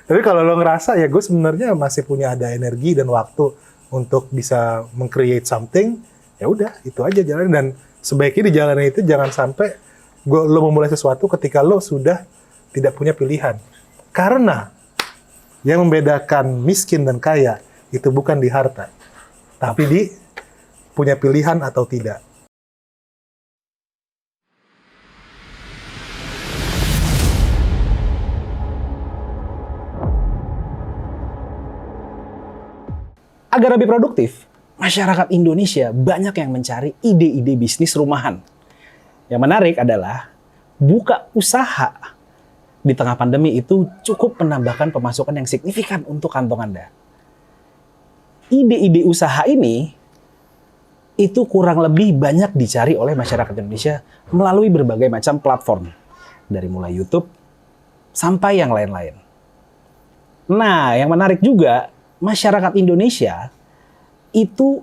Tapi kalau lo ngerasa ya gue sebenarnya masih punya ada energi dan waktu untuk bisa meng-create something, ya udah itu aja jalan. Dan sebaiknya di jalan itu jangan sampai lo memulai sesuatu ketika lo sudah tidak punya pilihan. Karena yang membedakan miskin dan kaya itu bukan di harta, tapi di punya pilihan atau tidak. Agar lebih produktif, masyarakat Indonesia banyak yang mencari ide-ide bisnis rumahan. Yang menarik adalah buka usaha di tengah pandemi itu cukup menambahkan pemasukan yang signifikan untuk kantong Anda. Ide-ide usaha ini itu kurang lebih banyak dicari oleh masyarakat Indonesia melalui berbagai macam platform. Dari mulai YouTube sampai yang lain-lain. Nah, yang menarik juga, masyarakat Indonesia itu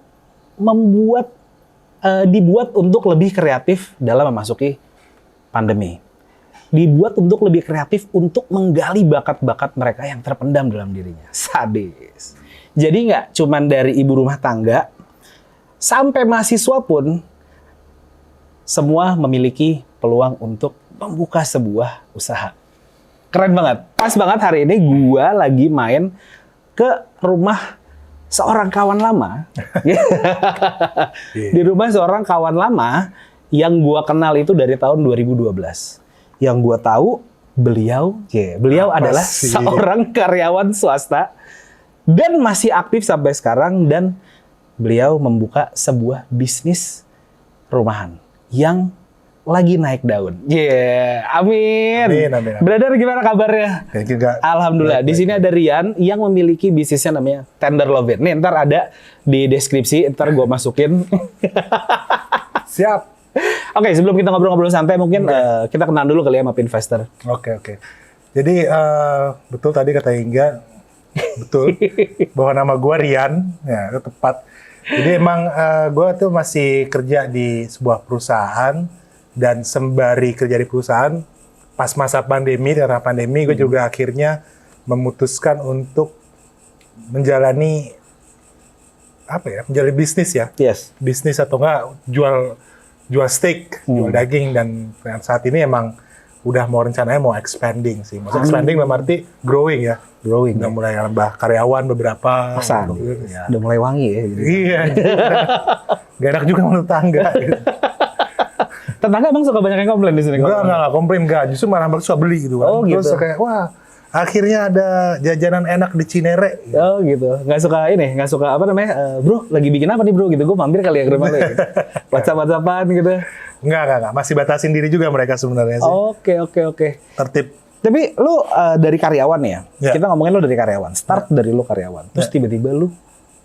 dibuat untuk lebih kreatif dalam memasuki pandemi. Dibuat untuk lebih kreatif untuk menggali bakat-bakat mereka yang terpendam dalam dirinya. Sadis. Jadi nggak cuman dari ibu rumah tangga, sampai mahasiswa pun semua memiliki peluang untuk membuka sebuah usaha. Keren banget. Pas banget hari ini gua lagi main ke rumah seorang kawan lama. Di rumah seorang kawan lama yang gua kenal itu dari tahun 2012. Yang gua tahu beliau adalah seorang karyawan swasta dan masih aktif sampai sekarang, dan beliau membuka sebuah bisnis rumahan yang lagi naik daun. Amin. Amin. Brother, gimana kabarnya? Alhamdulillah. Di sini ada Rian yang memiliki bisnisnya namanya Tender Lovin. Nih, ntar ada di deskripsi, ntar gue masukin. Siap. Oke, sebelum kita ngobrol-ngobrol santai, mungkin kita kenal dulu kali ya sama Pinvestor. Oke. Jadi betul tadi kata Hingga, betul bahwa nama gue Rian, ya itu tepat. Jadi emang gue tuh masih kerja di sebuah perusahaan. Dan sembari kerja di perusahaan, pas masa pandemi, karena pandemi gue juga akhirnya memutuskan untuk menjalani menjalani bisnis ya. Yes. Bisnis atau enggak jual steak, jual daging, dan saat ini emang udah rencananya mau expanding sih. Maksudnya expanding dalam arti growing ya. Growing. Udah mulai nambah karyawan beberapa. Ya. Udah mulai wangi ya. Gitu. Iya. Gak enak juga menurut tangga. Gitu. Tetangga emang suka banyak yang komplain di sini? Enggak komplain, enggak. Justru malah suka beli gitu kan. Oh, gitu. Terus kayak, wah, akhirnya ada jajanan enak di Cinere. Gitu. Oh gitu. Nggak suka apa namanya, bro, lagi bikin apa nih bro gitu. Gue mampir kali ya ke rumah lo gitu. WhatsApp-WhatsAppan gitu. Enggak. Masih batasin diri juga mereka sebenarnya sih. Oke. Tertib. Tapi lu dari karyawan ya? Kita ngomongin lu dari karyawan. Start dari lu karyawan. Terus tiba-tiba lu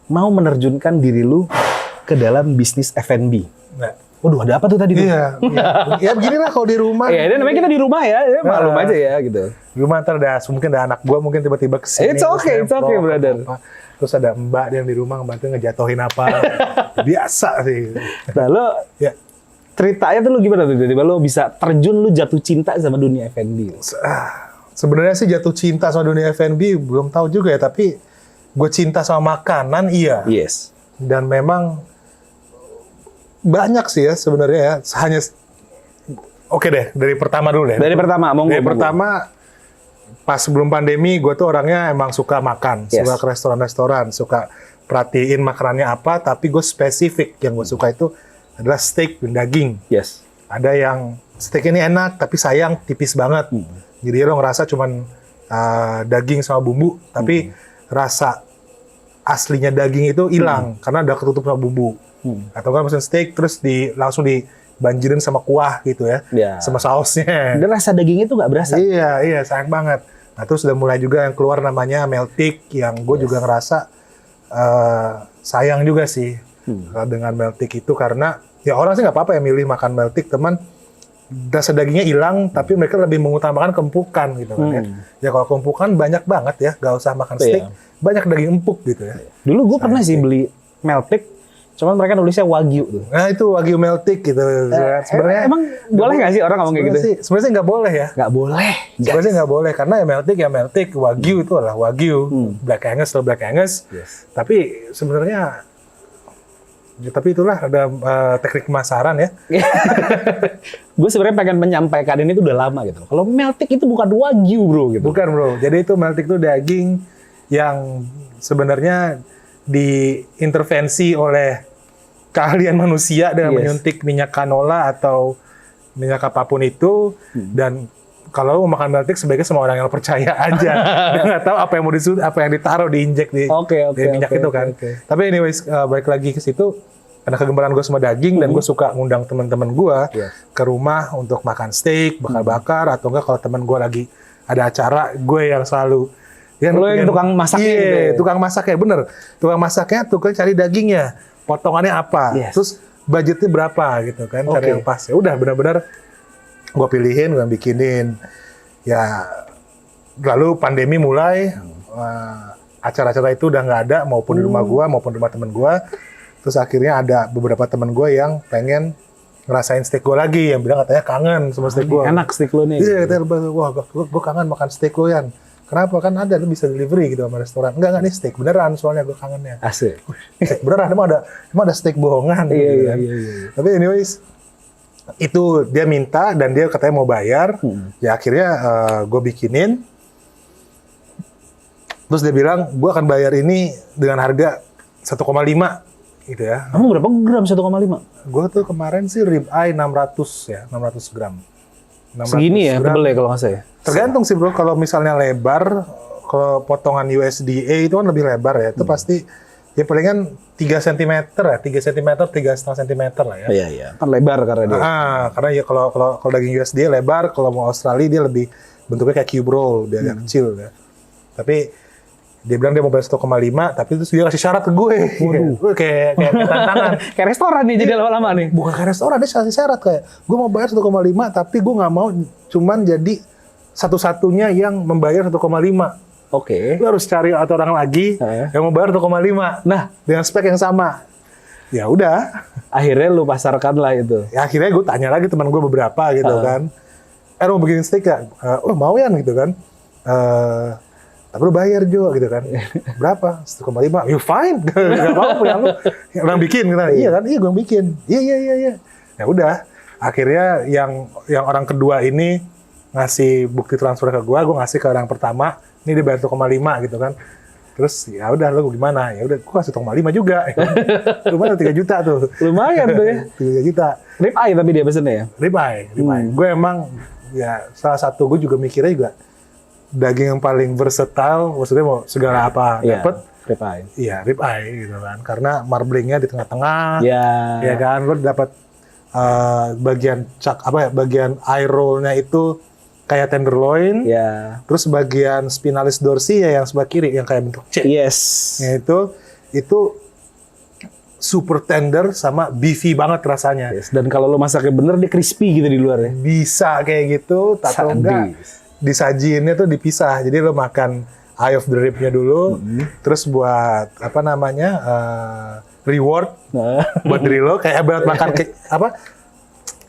mau menerjunkan diri lu ke dalam bisnis F&B. Waduh, ada apa tuh tadi? Iya. Ya beginilah kalau di rumah. Iya, ini namanya kita di rumah ya, maklum aja ya gitu. Di rumah ntar mungkin ada anak gua mungkin tiba-tiba kesini. It's okay, brother. Terus ada mbak yang di rumah ngebantu ngejatuhin apa. Biasa sih. Nah, lo ceritanya tuh lu gimana tuh? Tiba-tiba lo bisa terjun, lu jatuh cinta sama dunia F&B. Sebenarnya sih jatuh cinta sama dunia F&B belum tahu juga ya, tapi gue cinta sama makanan iya. Yes. Dan memang banyak sih ya sebenarnya ya. Hanya oke deh, dari pertama dulu deh. Dari pertama, pas sebelum pandemi, gue tuh orangnya emang suka makan, suka ke restoran-restoran, suka perhatiin makanannya apa, tapi gue spesifik. Yang gue suka itu adalah steak dan daging. Yes. Ada yang steak ini enak, tapi sayang tipis banget. Jadi lo ngerasa cuman daging sama bumbu, tapi rasa aslinya daging itu hilang karena udah ketutup sama bumbu. Atau kan pesen steak terus langsung dibanjirin sama kuah gitu ya, sama sausnya. Dan rasa dagingnya tuh nggak berasa. Iya, sayang banget. Nah terus udah mulai juga yang keluar namanya Meltik, yang gue juga ngerasa sayang juga sih dengan Meltik itu, karena ya orang sih nggak apa-apa ya milih makan Meltik, teman. Rasa dagingnya hilang, tapi mereka lebih mengutamakan kempukan gitu kan ya. Ya kalau kempukan banyak banget ya, gak usah makan steak, banyak daging empuk gitu ya. Dulu gue pernah sih beli Meltik Cuman mereka nulisnya Wagyu tuh. Nah itu Wagyu Meltik gitu. Sebenarnya emang boleh nggak sih orang ngomong kayak gitu? Sebenarnya sih nggak boleh ya. Nggak boleh. Sebenarnya sih nggak boleh karena ya Meltik, Wagyu itu adalah Wagyu, Black Angus atau Black Angus. Yes. Tapi sebenarnya, tapi itulah ada teknik pemasaran ya. Gue sebenarnya pengen menyampaikan ini tuh udah lama gitu. Kalau Meltik itu bukan Wagyu bro gitu. Bukan bro. Jadi itu Meltik itu daging yang sebenarnya diintervensi oleh keahlian manusia dengan menyuntik minyak canola atau minyak apapun itu, dan kalau mau makan Meltik sebaiknya sama orang yang percaya aja. Dia nggak tahu apa yang mau disuruh, apa yang ditaruh, diinjek di minyak itu kan. Tapi anyways, balik lagi ke situ, karena kegemaran gue sama daging dan gue suka ngundang teman-teman gue ke rumah untuk makan steak, bakar-bakar, atau enggak kalau teman gue lagi ada acara, gue yang selalu lo yang tukang masaknya gitu ya? Tukang masaknya, bener. Tukang masaknya, tukang cari dagingnya, potongannya apa, terus budgetnya berapa gitu kan, cari yang pas. Ya udah, benar-benar gue pilihin, gue bikinin. Ya, lalu pandemi mulai, acara-acara itu udah nggak ada, maupun di rumah gue, maupun di rumah temen gue. Terus akhirnya ada beberapa temen gue yang pengen ngerasain steak gue lagi, yang bilang katanya kangen sama steak gue. Enak steak lo nih. Iya, katanya, wah gue kangen makan steak lo Yan. Kenapa? Kan ada, lu bisa delivery gitu sama restoran. Enggak nih steak beneran, soalnya gue kangennya. Asik. Steak beneran, emang ada steak bohongan. Iya. Tapi anyways, itu dia minta dan dia katanya mau bayar. Ya akhirnya gue bikinin. Terus dia bilang, gue akan bayar ini dengan harga 1,5 gitu ya. Kamu berapa gram 1,5? Gue tuh kemarin sih rib eye 600 gram. 600 Segini ya gram. tebel ya kalau nggak saya? Tergantung sih bro, kalau misalnya lebar, kalau potongan USDA itu kan lebih lebar ya, itu pasti ya palingan 3 cm ya, 3 cm, 3,5 cm lah ya. Iya. Kan lebar karena dia. Karena ya kalau daging USDA lebar, kalau mau Australia dia lebih bentuknya kayak cube roll, dia agak kecil ya. Tapi dia bilang dia mau bayar 1,5, tapi terus dia kasih syarat ke gue. Gue kayak tantangan. Kayak restoran nih jadi lama-lama nih. Bukan kayak restoran, dia kasih syarat kayak, gue mau bayar 1,5, tapi gue nggak mau cuman jadi satu-satunya yang membayar 1,5. Oke. Lu harus cari orang lagi yang mau bayar 1,5. Nah, dengan spek yang sama. Ya udah. Akhirnya lu pasarkan lah itu. Ya akhirnya gue tanya lagi teman gue beberapa gitu kan. Mau bikin steak ya? Oh mau ya gitu kan. Tapi lu bayar juga gitu kan. Berapa? 1,5. You fine. Gak apa-apa punya lu. Orang bikin gitu. Iya kan? Iya gue yang bikin. Iya. Ya udah. Akhirnya yang orang kedua ini ngasih bukti transfer ke gue ngasih ke orang pertama, ini dia bayar 1,5 gitu kan. Terus ya udah lu gimana? Ya udah gue kasih 1,5 juga. Lumayan 3 juta tuh. Lumayan tuh ya. 3 juta. Rib eye tapi dia pesennya ya? Rib eye. Gue emang ya salah satu gue juga mikirnya juga daging yang paling versatile, maksudnya mau segala apa dapet. Rib eye. Iya, rib eye gitu kan. Karena marblingnya di tengah-tengah. Ya kan, lu dapat bagian eye roll-nya itu kayak tenderloin. Ya. Terus bagian spinalis dorsi ya yang sebelah kiri yang kayak bentuk C. Yes. Ya, itu super tender sama beefy banget rasanya. Yes. Dan kalau lo masaknya bener dia crispy gitu di luar ya. Bisa kayak gitu, atau enggak disajiinnya tuh dipisah. Jadi lo makan eye of the rib-nya dulu, terus buat apa namanya reward buat diri lo kayak buat makan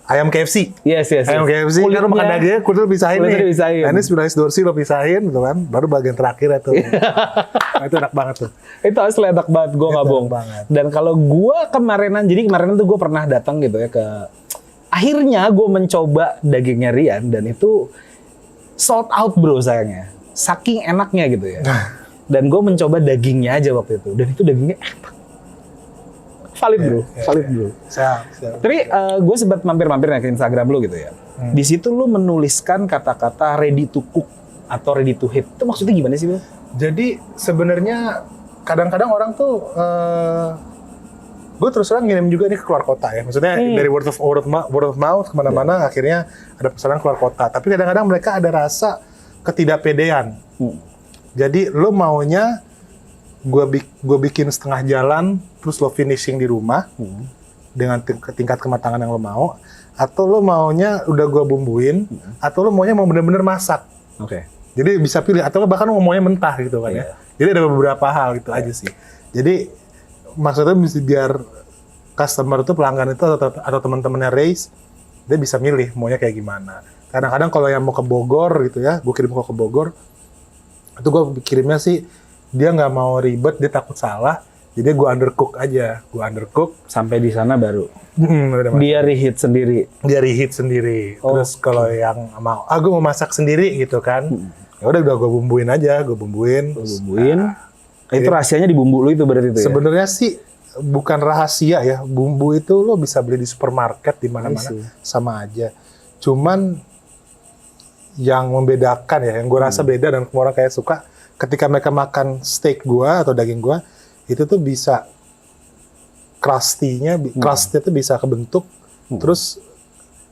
ayam KFC. Yes. Ayam KFC kan lo makan dagingnya, kulit lo pisahin nih. Nah, ini spinalis dorsi lo pisahin, gitu kan. Baru bagian terakhir itu. Nah, itu enak banget tuh. Itu asli enak banget, gue nggak bohong. Dan kalau gue kemarinan tuh gue pernah datang gitu ya ke. Akhirnya gue mencoba dagingnya Rian dan itu sold out bro sayangnya. Saking enaknya gitu ya. Dan gue mencoba dagingnya aja waktu itu. Dan itu dagingnya enak. Valid bro. Siap. Tapi gue sempat mampir-mampir ke Instagram lu gitu ya. Di situ lu menuliskan kata-kata ready to cook atau ready to heat. Itu maksudnya gimana sih bro? Jadi sebenarnya kadang-kadang orang tuh gue terus terang ngirim juga nih ke keluar kota ya. Maksudnya dari word of mouth kemana-mana akhirnya ada pesanan keluar kota. Tapi kadang-kadang mereka ada rasa ketidakpedean. Jadi lo maunya gue bikin setengah jalan terus lo finishing di rumah dengan tingkat kematangan yang lo mau, atau lo maunya udah gue bumbuin, atau lo maunya mau bener-bener masak. Oke. Jadi bisa pilih, atau bahkan lo maunya mentah gitu kan ya. Jadi ada beberapa hal gitu aja sih. Jadi maksudnya biar customer itu, pelanggan itu atau teman-temannya Race, dia bisa milih maunya kayak gimana. Kadang-kadang kalau yang mau ke Bogor gitu ya, gue kirim ke Bogor, itu gue kirimnya sih dia nggak mau ribet, dia takut salah, jadi gue undercook aja, Sampai di sana baru udah dia reheat sendiri. dia reheat sendiri. Oh, Terus kalau yang mau, gue mau masak sendiri gitu kan, ya udah gue bumbuin aja, gue bumbuin. Itu rahasianya di bumbu lu itu berarti itu ya? Sebenarnya sih bukan rahasia ya, bumbu itu lo bisa beli di supermarket di mana-mana sama aja. Cuman yang membedakan ya, yang gue rasa beda dan semua orang kayak suka, ketika mereka makan steak gue atau daging gue, itu tuh bisa crusty-nya tuh bisa kebentuk, terus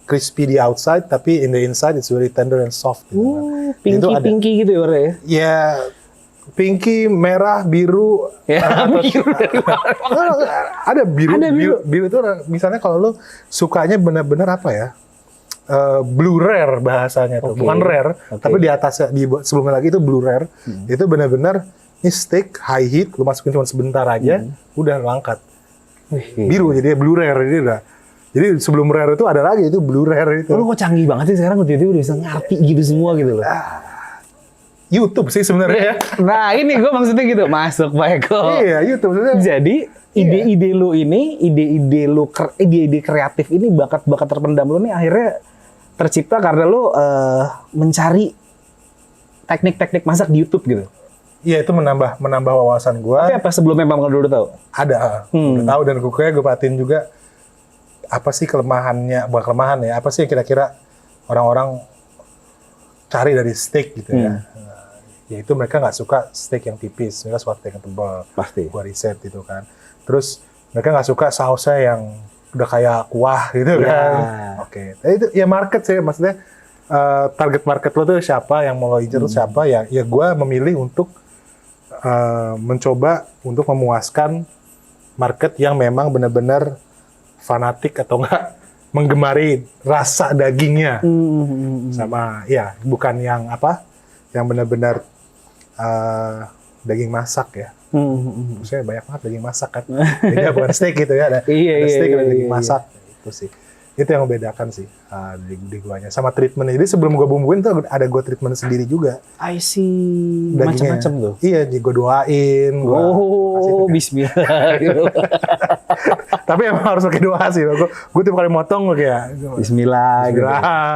crispy di outside, tapi in the inside it's very tender and soft. Gitu kan. Pinky gitu ya warnanya ya? Ya, pinky, merah, biru. Ya, biru dari Ada biru. Ada biru. Biru itu misalnya kalau lu sukanya benar-benar apa ya? Blue rare bahasanya tuh, bukan rare, tapi di atasnya sebelumnya lagi itu blue rare. Itu benar-benar ini steak high heat, lu masukin cuma sebentar aja, udah angkat. Biru jadi blue rare ini udah. Jadi sebelum rare itu ada lagi itu blue rare itu. Lu kok canggih banget sih sekarang tiba-tiba udah bisa ngerti gitu semua gitu loh. YouTube sih sebenarnya ya. Nah ini gue maksudnya gitu, masuk Pak Eko. Iya YouTube sebenarnya. Jadi ide-ide lu ini, ide-ide kreatif ini, bakat-bakat terpendam lu nih akhirnya tercipta karena lu mencari teknik-teknik masak di YouTube gitu. Iya itu menambah wawasan gua. Tapi apa sebelumnya memang dulu tahu? Ada, udah tahu dan gue perhatiin juga apa sih kelemahannya, bukan kelemahan ya, apa sih yang kira-kira orang-orang cari dari steak gitu ya. Yaitu mereka nggak suka steak yang tipis, mereka suka steak yang tebal. Pasti. Gua riset gitu kan. Terus mereka nggak suka sausnya yang udah kayak kuah gitu kan. Oke. Itu ya market sih, maksudnya target market lo tuh siapa, yang mau lo incer tuh siapa, ya gue memilih untuk mencoba untuk memuaskan market yang memang benar-benar fanatik atau enggak menggemari rasa dagingnya. Sama ya bukan yang apa, yang benar-benar daging masak ya. Maksudnya banyak banget daging masak kan. Beda bukan steak gitu ya, ada steak ada daging masak. Itu sih. Itu yang membedakan sih di guanya. Sama treatment. Jadi sebelum gua bumbuin tuh ada gua treatment sendiri juga. I see. Macam-macam tuh. Iya, gua doain. Oh, bismillah. Tapi emang harus pakai doa sih. Gua tiap kali motong kayak Bismillah. Gitu.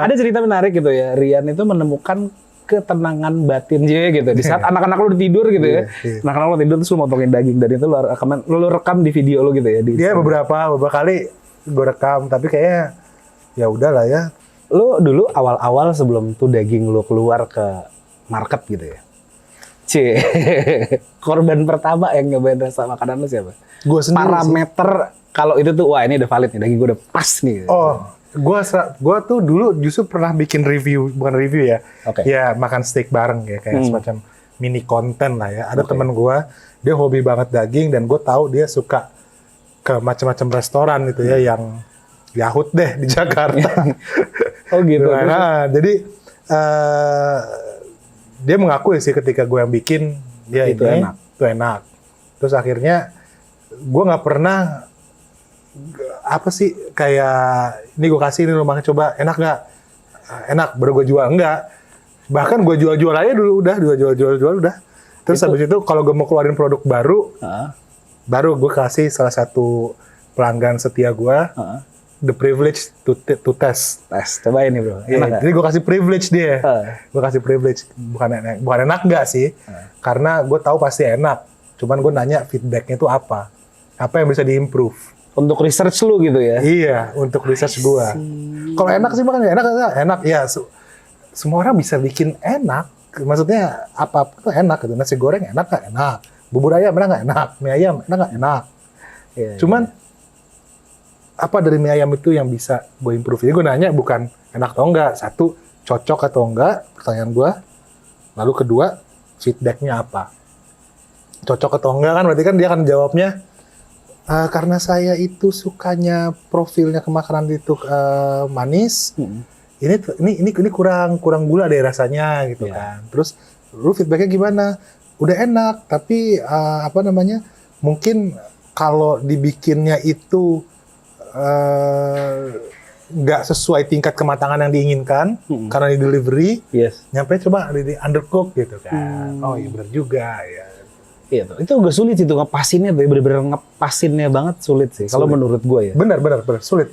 Ada cerita menarik gitu ya. Rian itu menemukan ketenangan batin juga gitu. Di saat anak-anak lu tidur gitu ya. Anak-anak lu tidur terus lu motongin daging, dan itu lu rekam di video lu gitu ya. Dia beberapa kali gue rekam, tapi kayaknya ya udahlah ya. Lu dulu awal-awal sebelum tuh daging lu keluar ke market gitu ya. Korban pertama yang nyobain rasa makanan lu siapa? Gue sendiri. Parameter kalau itu tuh wah ini udah valid nih, daging gue udah pas nih. Oh, gue tuh dulu justru pernah bikin review, bukan review ya. Ya makan steak bareng ya, kayak semacam mini konten lah ya. Ada teman gue, dia hobi banget daging, dan gue tahu dia suka ke macam-macam restoran gitu ya, yang Yahut deh di Jakarta. Oh gitu. Nah, jadi dia mengakui sih ketika gue yang bikin dia itu enak. Terus akhirnya gue nggak pernah apa sih kayak ini gue kasih ini lo makan coba enak nggak? Enak baru gue jual, enggak. Bahkan gue jual aja dulu udah jual udah. Terus habis itu kalau gue mau keluarin produk baru, baru gue kasih salah satu pelanggan setia gue the privilege to test. Coba ini bro. Jadi gue kasih privilege dia. Gue kasih privilege, bukan enak nggak sih? Karena gue tahu pasti enak. Cuman gue nanya feedbacknya itu apa yang bisa diimprove. Untuk research lu gitu ya? Iya, untuk research gue. Kalau enak sih makan enak ya. Semua orang bisa bikin enak. Maksudnya apapun tuh enak gitu. Nasi goreng enak nggak? Enak. Bubur ayam enak nggak? Enak. Mie ayam enak nggak? Enak. Cuman apa dari mie ayam itu yang bisa gue improve? Jadi gue nanya bukan enak atau enggak. Satu, cocok atau enggak, pertanyaan gue. Lalu kedua, feedbacknya apa? Cocok atau enggak kan berarti kan dia akan jawabnya, karena saya itu sukanya profilnya ke makanan itu manis. Ini kurang gula deh rasanya gitu kan. Terus lu feedbacknya gimana? Udah enak, tapi mungkin kalau dibikinnya itu nggak sesuai tingkat kematangan yang diinginkan karena di delivery, Yes. nyampe coba di undercook gitu kan. Oh iya benar juga ya. Iya tuh. Itu agak sulit sih tuh ngepasinnya tuh, bener-bener ngepasinnya banget sulit sih. Kalau Sulit. menurut gue ya. Benar sulit.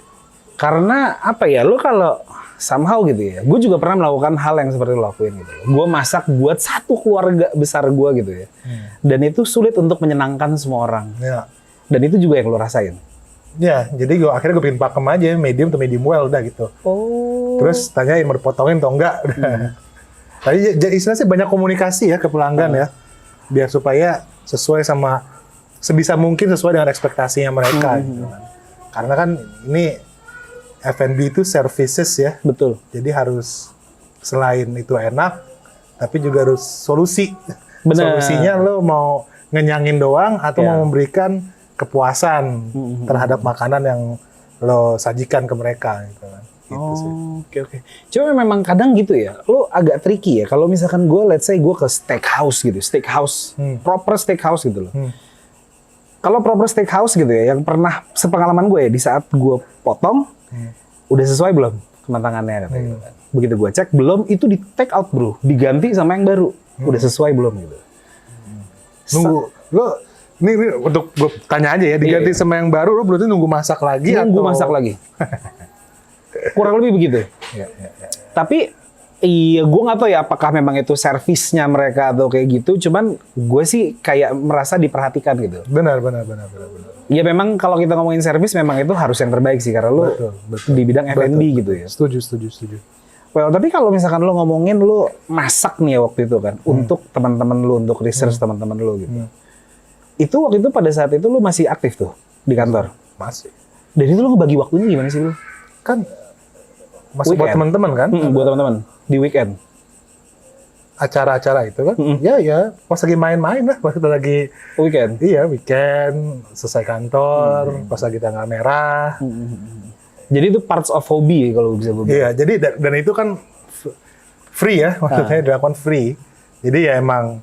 Karena apa ya, lo kalau somehow gitu ya, gue juga pernah melakukan hal yang seperti lo lakuin gitu. Gue masak buat satu keluarga besar gue gitu ya. Dan itu sulit untuk menyenangkan semua orang. Ya. Dan itu juga yang lo rasain. Ya, jadi akhirnya gue bikin pakem aja, medium atau medium well udah gitu. Oh. Terus tanyain mau dipotongin atau enggak. Tadi istilahnya sih banyak komunikasi ya ke pelanggan ya. Biar supaya sesuai sama sebisa mungkin sesuai dengan ekspektasinya mereka gitu kan. Karena kan ini F&B itu services ya. Betul. Jadi harus selain itu enak tapi juga harus solusi. Benar. Solusinya lo mau ngenyangin doang atau Ya. mau memberikan kepuasan terhadap makanan yang lo sajikan ke mereka gitu kan. Gitu sih. Oke. Cuma memang kadang gitu ya, lo agak tricky ya. Kalau misalkan gue, let's say gue ke steakhouse gitu, proper steakhouse gitu loh. Kalau proper steakhouse gitu ya, yang pernah sepengalaman gue ya, di saat gue potong, udah sesuai belum kematangannya katanya gitu kan. Begitu gue cek belum, itu di take out bro, diganti sama yang baru, udah sesuai belum gitu. Nunggu lo ini untuk gue tanya aja ya, diganti sama yang baru lo berarti nunggu masak lagi Nunggu atau masak lagi. Kurang lebih begitu. Ya. Tapi iya, gue nggak tahu ya apakah memang itu servisnya mereka atau kayak gitu. Cuman gue sih kayak merasa diperhatikan gitu. Benar. Ya memang kalau kita ngomongin servis memang itu harus yang terbaik sih karena lo Betul. di bidang F&B gitu ya. Setuju. Well, tapi kalau misalkan lo ngomongin lo masak nih ya waktu itu kan untuk teman-teman lo, untuk research teman-teman lo gitu. Itu waktu itu pada saat itu lo masih aktif tuh di kantor. Masih. Dan itu lo ngebagi waktunya gimana sih lo? Kan masih buat Weekend. teman-teman kan? Buat teman-teman di weekend. Acara-acara itu kan? Ya, pas lagi main-main lah, pas kita lagi Weekend. iya weekend, selesai kantor, pas lagi tanggal merah. Jadi itu parts of hobby kalau bisa gue bilang. Iya, jadi dan itu kan free ya, maksudnya dilakukan free. Jadi ya emang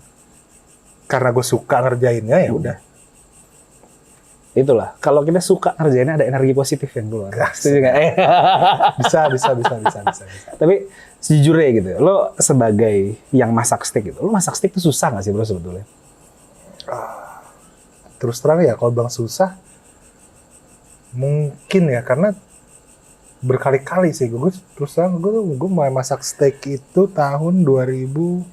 karena gue suka ngerjainnya ya udah. Itulah, kalau kita suka ngerjainnya ada energi positif yang keluar. Setuju nggak? Bisa. Tapi sejujurnya gitu, lo sebagai yang masak steak gitu, lo masak steak itu susah nggak sih bro sebetulnya? Terus terang ya, kalau bang susah, mungkin ya karena berkali-kali sih gue terus terang gue mulai masak steak itu tahun 2009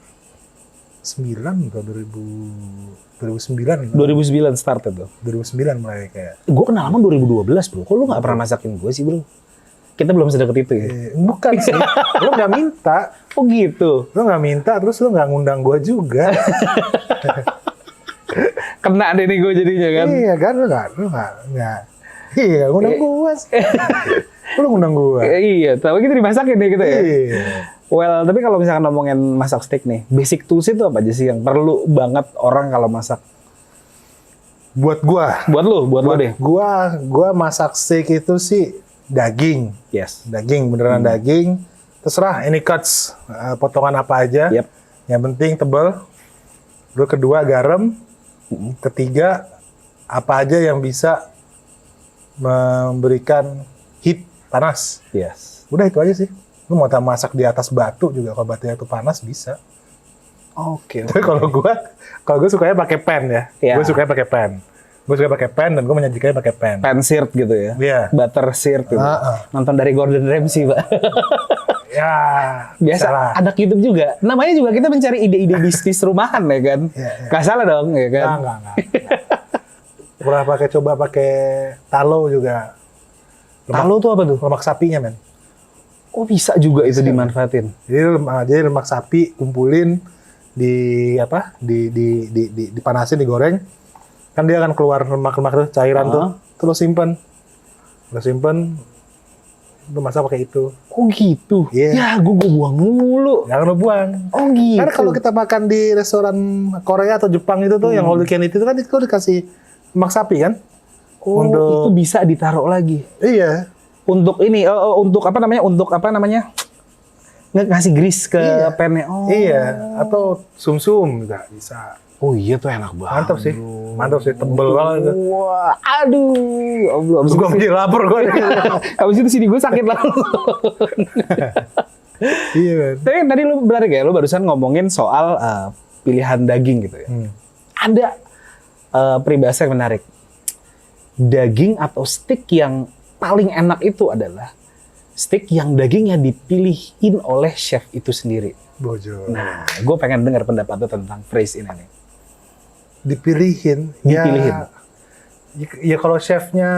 atau 2009 gitu. 2009 start itu. 2009 mulai kayak. Gue kenal lama 2012 bro, kok lo nggak pernah masakin gue sih bro? Kita belum sedekat itu ya? Bukan sih, lo nggak minta. Oh gitu? Lo nggak minta, terus lo nggak ngundang gue juga. Kena deh nih gue jadinya kan? Iya kan, lo nggak. Iya, ngundang gue. Lo ngundang gue. Iya, tapi kita dimasakin deh kita ya? Iya. Well, tapi kalau misalkan ngomongin masak steak nih, basic tools itu apa aja sih yang perlu banget orang kalau masak? Buat gue. Buat lo deh. Gua masak steak itu sih daging. Yes. Daging, beneran daging. Terserah, ini cuts, potongan apa aja. Yep. Yang penting tebal. Lalu kedua, garam. Ketiga, apa aja yang bisa memberikan heat, panas. Yes. Udah itu aja sih. Lu mau masak di atas batu juga, kalau batunya itu panas bisa. Oke. Tapi kalau gue sukanya pakai pan ya. Iya. Gue sukanya pakai pan. Gue suka pakai pan dan gue menyajikannya pakai pan. Pan seared gitu ya? Iya. Butter seared gitu. Nonton dari Gordon Ramsay, Pak. Ya, Biasa, salah. ada YouTube juga. Namanya juga kita mencari ide-ide bisnis rumahan ya kan? Iya. Gak salah dong ya kan? Enggak. Pernah coba pakai talo juga. Talo tuh apa tuh? Lemak sapinya, men. Oh bisa juga itu dimanfaatin. Jadi lemak sapi kumpulin dipanasin, digoreng. Kan dia akan keluar lemak-lemak itu, cairan tuh. Terus simpen. Lu masak pakai itu. Oh gitu? Iya. Ya gue buang mulu. Jangan lu buang. Oh gitu? Karena kalau kita makan di restoran Korea atau Jepang itu tuh, yang all you can eat itu kan itu dikasih lemak sapi kan? Oh, itu bisa ditaruh lagi. Iya. Untuk ini, untuk apa namanya? Ngasih grease ke pennya. Oh. Iya, atau sumsum juga bisa. Oh iya tuh enak banget. Mantap sih. Mantap sih, tebel banget itu. Wah, aduh. Terus gue jadi lapar gue. Habis itu sini gue sakit langsung. Iya kan. Tapi tadi lu benar ya, lu barusan ngomongin soal pilihan daging gitu ya. Ada peribahasa yang menarik. Daging atau steak yang paling enak itu adalah steak yang dagingnya dipilihin oleh chef itu sendiri. Bojo. Nah, gue pengen dengar pendapat lu tentang phrase ini nih. Dipilihin. Ya kalau chefnya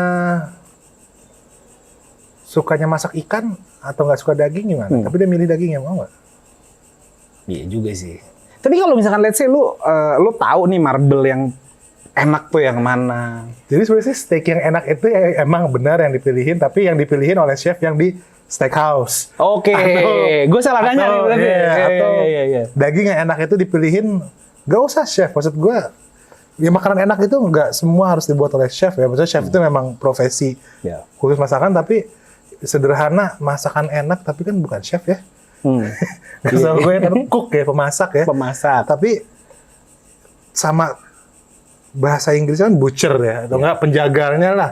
sukanya masak ikan atau nggak suka daging gimana? Tapi dia milih daging, mau nggak? Iya juga sih. Tapi kalau misalkan let's say lu tahu nih marble yang enak tuh yang mana? Jadi sebenarnya steak yang enak itu emang benar yang dipilihin, tapi yang dipilihin oleh chef yang di steakhouse. Oke, gue salah nanya nih berarti. Atau Iya. daging yang enak itu dipilihin, nggak usah chef. Maksud gue, ya makanan enak itu nggak semua harus dibuat oleh chef ya. Maksudnya chef itu memang profesi khusus masakan, tapi sederhana masakan enak, tapi kan bukan chef ya. Kalau gue kan cook ya, pemasak ya. Pemasak. Tapi sama bahasa Inggris kan butcher ya, atau enggak penjaganya lah.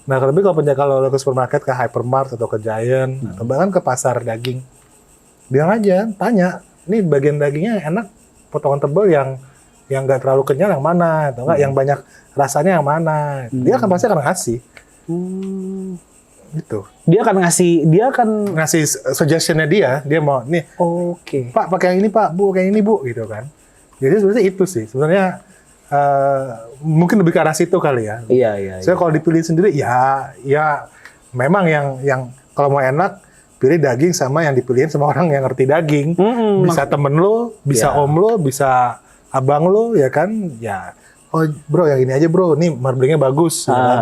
Nah, kalau kalau ke supermarket, ke Hypermart atau ke Giant atau bahkan ke pasar daging, bilang aja, tanya, ini bagian dagingnya yang enak, potongan tebal yang nggak terlalu kenyal yang mana, atau enggak yang banyak rasanya yang mana. Dia akan pasti akan ngasih. Gitu. Dia akan ngasih suggestionnya dia mau nih. Oke. Pak pakai yang ini Pak, Bu kayak ini Bu, gitu kan. Jadi sebenarnya itu sih. Sebenarnya mungkin lebih ke arah situ kali ya. Iya. Saya kalau dipilih sendiri ya memang yang kalau mau enak pilih daging sama yang dipilihin sama orang yang ngerti daging. Bisa temen lo, bisa om lo, bisa abang lo ya kan. Ya, oh bro yang ini aja bro, nih marblingnya bagus. Ya kan?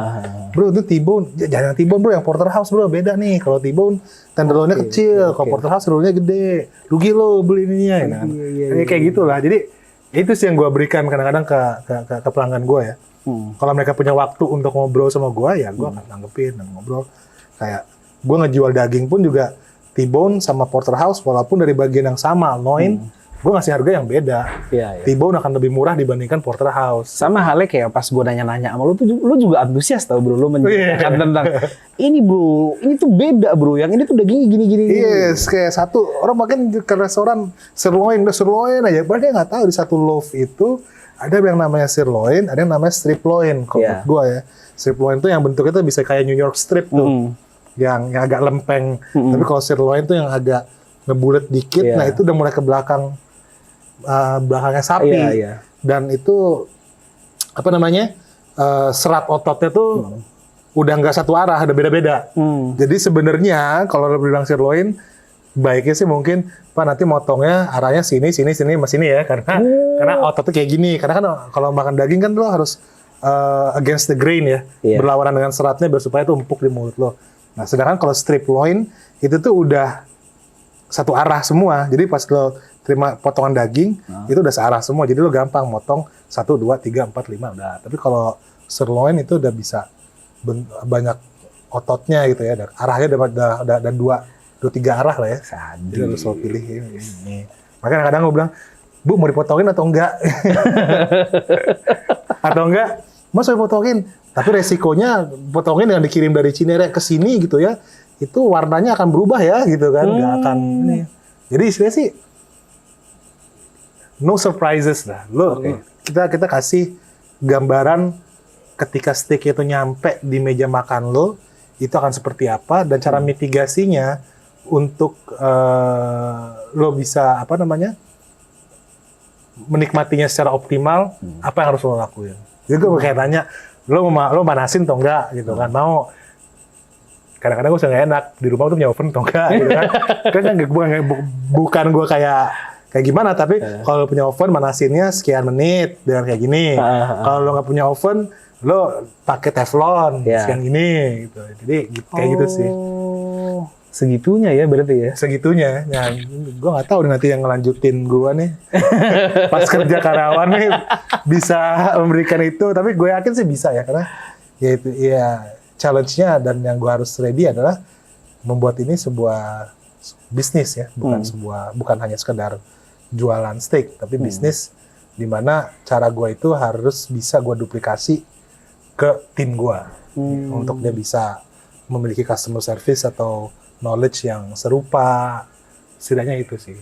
Bro itu T-bone, jangan T-bone bro, yang porterhouse bro beda nih. Kalau T-bone tenderloinnya kecil, kalau porterhouse rollnya gede. Rugi lo beli ininya. Ya kan? Kayak gitulah. Jadi itu sih yang gue berikan kadang-kadang ke pelanggan gue ya. Kalau mereka punya waktu untuk ngobrol sama gue, ya gue akan tanggepin dan ngobrol. Kayak gue ngejual daging pun juga T-bone sama porterhouse, walaupun dari bagian yang sama, loin, gue ngasih harga yang beda. T-bone akan lebih murah dibandingkan porterhouse. Sama halnya kayak pas gue nanya-nanya sama lu juga antusias tau bro, lu menjelaskan tentang ini bro, ini tuh beda bro, yang ini tuh dagingnya gini-gini. Yes, kayak satu orang makin ke restoran sirloin aja, padahal dia nggak tahu di satu loaf itu ada yang namanya sirloin, ada yang namanya strip loin. Kalau menurut gue ya, strip loin tuh yang bentuknya tuh bisa kayak New York strip tuh, yang agak lempeng. Tapi kalau sirloin tuh yang agak ngebulet dikit, nah itu udah mulai ke belakang. Belakangnya sapi dan itu apa namanya serat ototnya tuh udah nggak satu arah, ada beda-beda. Jadi sebenarnya kalau lo bilang sirloin baiknya sih mungkin Pak nanti motongnya arahnya sini mas sini ya karena ototnya kayak gini, karena kan kalau makan daging kan lo harus against the grain ya, berlawanan dengan seratnya biar supaya itu empuk di mulut lo. Nah sedangkan kalau strip loin itu tuh udah satu arah semua, jadi pas lo terima potongan daging itu udah searah semua, jadi lo gampang motong 1, 2, 3, 4, 5 udah. Tapi kalau sirloin itu udah bisa banyak ototnya gitu ya, dan arahnya udah 2-3 arah lah ya. Jadi harus lo pilih ini. Makanya kadang-kadang gue bilang, Bu mau dipotongin atau enggak? Atau enggak? Mas mau dipotongin, tapi resikonya potongin yang dikirim dari Cinere ke sini gitu ya, itu warnanya akan berubah ya gitu kan, nggak akan ini. Jadi istilahnya sih no surprises lah. Kita kasih gambaran ketika steak itu nyampe di meja makan lo, itu akan seperti apa, dan cara mitigasinya untuk lo bisa menikmatinya secara optimal, apa yang harus lo lakuin. Jadi gue kayak tanya, lo manasin atau enggak gitu kan, mau. Kadang-kadang gue suka nggak enak, di rumah tuh punya oven atau enggak gitu kan. Kan bukan gue kayak gimana, tapi kalau lo punya oven manasinnya sekian menit dengan kayak gini. Kalau lo nggak punya oven, lo pakai teflon sekian gini gitu. Jadi kayak gitu sih. Segitunya ya berarti ya? Segitunya. Nah, gue nggak tahu nanti yang ngelanjutin gue nih pas kerja karyawan nih bisa memberikan itu, tapi gue yakin sih bisa ya, karena ya challenge-nya dan yang gue harus ready adalah membuat ini sebuah bisnis ya, bukan hanya sekedar jualan steak, tapi bisnis Dimana cara gue itu harus bisa gue duplikasi ke tim gue untuk dia bisa memiliki customer service atau knowledge yang serupa. Setidaknya itu sih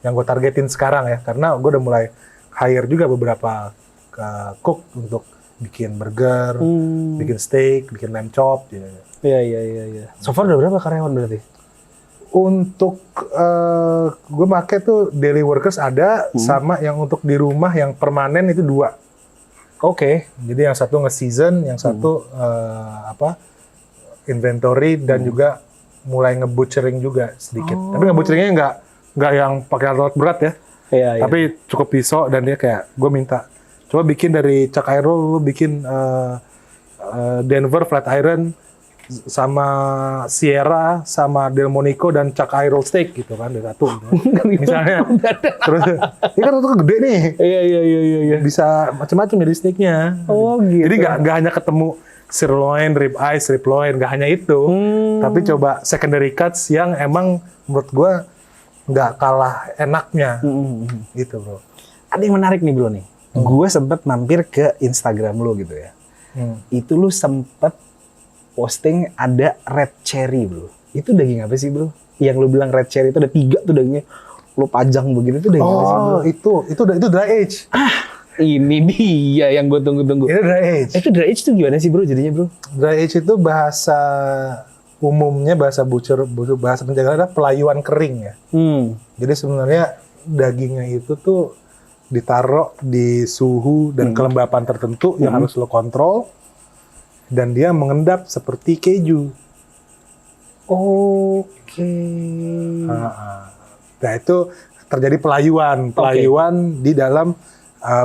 yang gue targetin sekarang ya, karena gue udah mulai hire juga beberapa cook untuk bikin burger, bikin steak, bikin lamb chop. Iya. So far udah berapa karyawan berarti? Untuk gue pakai tuh daily workers ada, sama yang untuk di rumah yang permanen itu 2. Oke. Jadi yang satu nge-season, yang satu inventory dan juga mulai nge-butchering juga sedikit. Tapi nge-butcheringnya nggak yang pakai alat berat ya. Iya. Tapi cukup pisau dan dia kayak gue minta coba bikin dari chuck iron, lu bikin Denver flat iron sama Sierra sama Delmonico dan chuck iron steak gitu kan, dari satu gitu. Misalnya. Terus ini kan itu gede nih. Iya. Bisa macam-macam jadi steaknya. Oh gitu. Jadi nggak hanya ketemu sirloin, rib eye, sirloin, nggak hanya itu. Tapi coba secondary cuts yang emang menurut gue nggak kalah enaknya. Gitu bro. Ada yang menarik nih bro nih. Gue sempet mampir ke Instagram lo gitu ya. Itu lu sempet posting ada red cherry bro. Itu daging apa sih bro? Yang lu bilang red cherry itu ada 3 tuh dagingnya. Lu pajang begini tuh daging apa sih bro? Itu dry age. Ini dia yang gue tunggu-tunggu. Itu dry age. Itu dry age tuh gimana sih bro jadinya bro? Dry age itu bahasa umumnya, bahasa bahasa penjagaan adalah pelayuan kering ya. Jadi sebenarnya dagingnya itu tuh ditaruh di suhu dan kelembapan tertentu yang harus lo kontrol, dan dia mengendap seperti keju. Oke. Nah itu terjadi pelayuan di dalam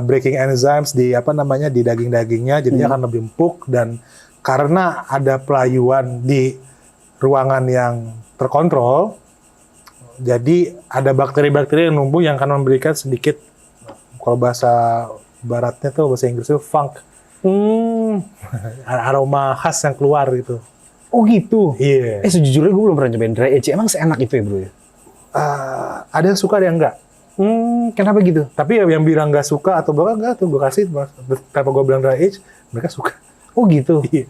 breaking enzymes di di daging-dagingnya, jadinya akan lebih empuk, dan karena ada pelayuan di ruangan yang terkontrol, jadi ada bakteri-bakteri yang numbuh yang akan memberikan sedikit, kalau bahasa baratnya tuh, bahasa Inggrisnya funk, aroma khas yang keluar gitu. Oh gitu? Iya. Sejujurnya gue belum pernah cobain dry age. Emang seenak itu ya bro ya? Ada yang suka, ada yang enggak. Kenapa gitu? Tapi yang bilang nggak suka atau bahkan enggak tuh gue kasih, tanpa gue bilang dry age, mereka suka. Oh gitu? Iya.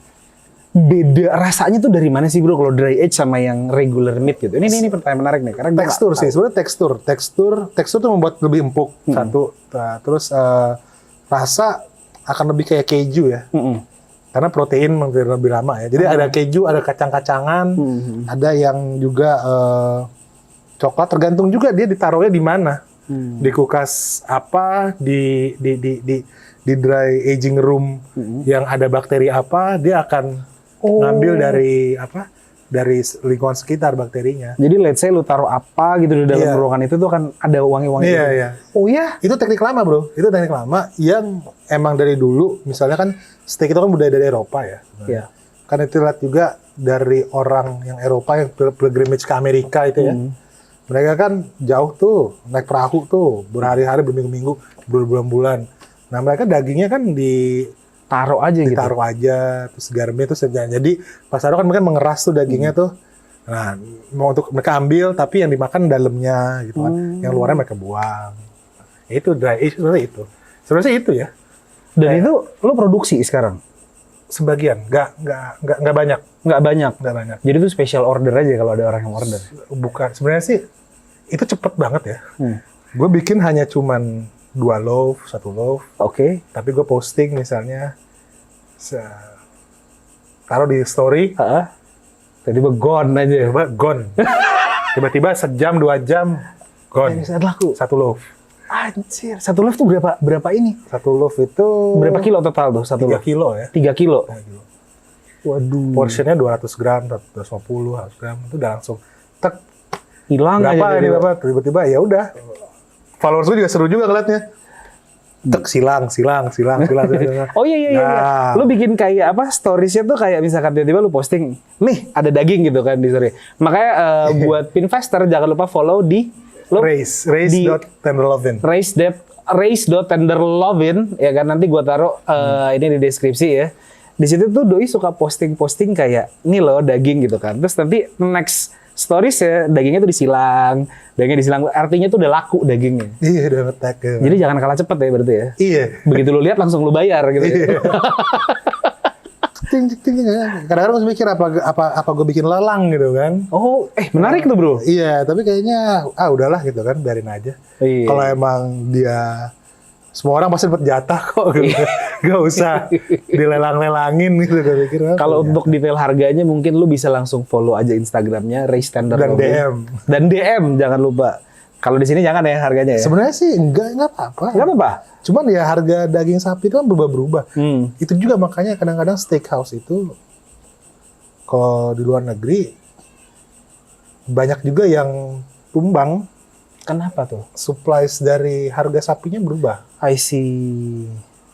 Beda rasanya tuh dari mana sih bro kalau dry age sama yang regular meat gitu? Ini pertanyaan menarik nih, karena Tekstur sih, sebenarnya tekstur tuh membuat lebih empuk, satu. Terus rasa akan lebih kayak keju ya. Karena protein lebih lama ya. Jadi ada keju, ada kacang-kacangan, ada yang juga coklat, tergantung juga dia ditaruhnya di mana. Di kulkas apa, di dry aging room yang ada bakteri apa, dia akan ngambil dari lingkungan sekitar bakterinya. Jadi let's say lu taruh apa gitu di dalam ruangan itu tuh kan ada wangi-wangi gitu. Iya. Oh iya? Itu teknik lama bro, itu teknik lama yang emang dari dulu, misalnya kan steak itu kan budaya dari Eropa ya. Iya. Kan itu lihat juga dari orang yang Eropa yang pilgrimage ke Amerika itu ya. Mereka kan jauh tuh, naik perahu tuh, berhari-hari, berminggu-minggu, berbulan-bulan. Nah mereka dagingnya kan Taruh aja terus garamnya terus jadi pas taruh kan mereka mengeras tuh dagingnya tuh. Nah mau untuk mereka ambil, tapi yang dimakan dalamnya gitu kan, yang luarnya mereka buang. Itu dry age sebenarnya itu ya. Dan itu lo produksi sekarang? Sebagian, nggak banyak. Nggak banyak. Jadi itu special order aja kalau ada orang yang order. Bukan, sebenarnya sih itu cepet banget ya. Gue bikin hanya cuman 2 loaf, 1 loaf. Oke. Tapi gue posting misalnya, taruh di story. Tiba-tiba gone aja. Tiba-tiba sejam 2 jam gone. Saat laku. 1 loaf. Anjir, 1 loaf tuh berapa ini? 1 loaf itu berapa kilo total tuh? 3 kilo ya. 3 kilo. Waduh. Portionnya 200 gram, 250, 100 gram itu udah langsung tek. Hilang aja. Berapa? Tiba-tiba ya udah. Followers gue juga seru juga ngeliatnya. Tek, silang. Oh iya. Lu bikin kayak apa? Storiesnya tuh kayak misalkan tiba-tiba lu posting, nih ada daging gitu kan di story. Makanya buat Pinvestor jangan lupa follow di race.tenderlovin. Race.tenderlovin ya kan, nanti gua taruh ini di deskripsi ya. Di situ tuh Doi suka posting kayak nih loh daging gitu kan. Terus nanti next stories ya dagingnya tuh dagingnya disilang, artinya tuh udah laku dagingnya. Iya, udah ngetek. Ya. Jadi jangan kalah cepet ya berarti ya. Iya. Begitu lu lihat langsung lu bayar gitu. Iya. Kadang-kadang masih mikir apa gue bikin lelang gitu kan. Oh, menarik tuh bro. Iya, tapi kayaknya udahlah gitu kan, biarin aja. Iya. Kalau emang dia semua orang pasti dapat jatah kok gitu. Gak usah dilelang-lelangin gitu gue pikir. Kalau untuk detail harganya mungkin lu bisa langsung follow aja Instagramnya Ray Standard dan Robbing. DM. Dan DM jangan lupa. Kalau di sini jangan ya harganya ya. Sebenarnya sih enggak apa-apa. Enggak apa-apa. Cuman ya harga daging sapi itu kan berubah-berubah. Itu juga makanya kadang-kadang steakhouse itu kalau di luar negeri banyak juga yang tumbang. Kenapa tuh? Supplies dari harga sapinya berubah. I see.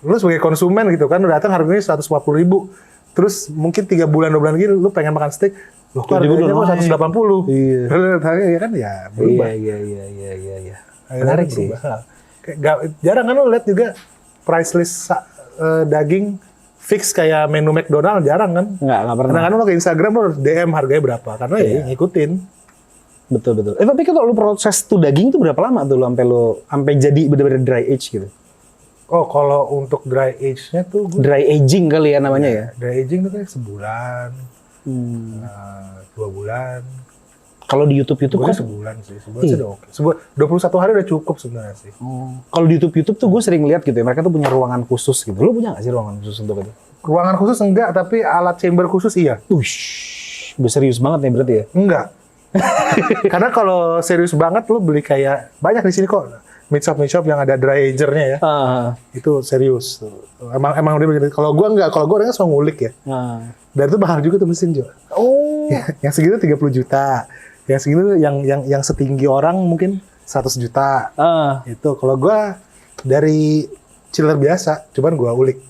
Lu sebagai konsumen gitu kan, udah datang harganya 140.000. Terus mungkin 3 bulan 2 bulan gitu lu pengen makan steak, loh kok harganya kok 180. Iya. Harganya kan ya berubah. Iya. Akhirnya Menarik sih. berubah. Jarang kan lu lihat juga price list daging fix kayak menu McDonald, jarang kan? Nggak pernah. Kadang-kadang lo ke Instagram lo DM harganya berapa, karena ya ngikutin. Betul. Tapi kalau lu proses tuh daging tuh berapa lama tuh sampai jadi bener-bener dry age gitu? Oh, kalau untuk dry age-nya tuh Dry aging kali ya namanya ya? Dry aging tuh kayak sebulan, 2 bulan. Kalau di YouTube Gue kan sebulan sih, sebulan sih udah oke. 21 hari udah cukup sebenarnya sih. kalau di YouTube tuh gue sering lihat gitu ya, mereka tuh punya ruangan khusus gitu. Lu punya nggak sih ruangan khusus untuk itu? Ruangan khusus enggak, tapi alat chamber khusus iya. Ush, udah serius banget nih berarti ya? Enggak. Karena kalau serius banget lu beli kayak banyak di sini kok meat shop yang ada dry ager-nya ya. Itu serius. Emang udah begitu. Kalau gua enggak, kalau gua orangnya suka ngulik ya. Dan itu mahal juga tuh mesin, Jo. Oh. Yang segitu 30 juta. Yang segitu yang setinggi orang mungkin 100 juta. Itu kalau gua dari chiller biasa, cuman gua ulik.